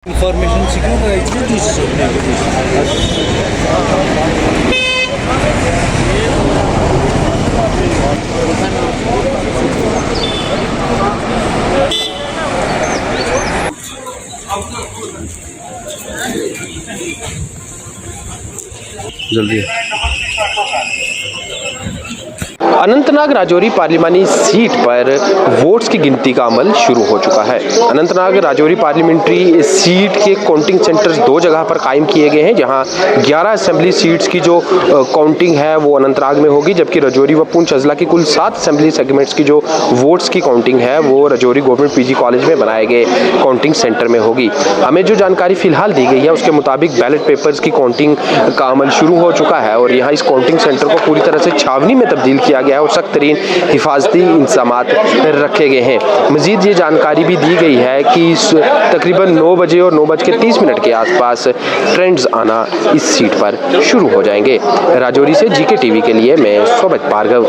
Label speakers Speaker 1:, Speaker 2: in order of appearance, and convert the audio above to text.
Speaker 1: Information सीखूंगा इसलिए
Speaker 2: जल्दी। Anantnag Rajouri पार्लिमानी seat पर वोट्स की गिनती का अमल शुरू हो चुका है। अनंतनाग राजौरी पार्लियामेंट्री सीट के काउंटिंग सेंटर्स दो जगह पर कायम किए गए हैं, जहां 11 असेंबली सीट्स की जो काउंटिंग है वो अनंतनाग में होगी, जबकि राजौरी व पुंछ अजला की कुल 7 असेंबली सेगमेंट्स की जो वोट्स की काउंटिंग है वो राजौरी गवर्नमेंट पीजी कॉलेज में बनाए गए काउंटिंग सेंटर में होगी। हमें जो जानकारी फिलहाल दी गई है उसके मुताबिक बैलेट पेपर्स की काउंटिंग का अमल शुरू हो चुका है और यहाँ इस काउंटिंग सेंटर को पूरी तरह से छावनी में तब्दील किया गया है और सख्त तरीन हिफाजती इंतजामात रखे गए हैं। मजीद ये जानकारी भी दी गई है कि तकरीबन 9 बजे और 9:30 के आसपास ट्रेंड्स आना इस सीट पर शुरू हो जाएंगे। राजौरी से जीके टीवी के लिए मैं सोबत भार्गव।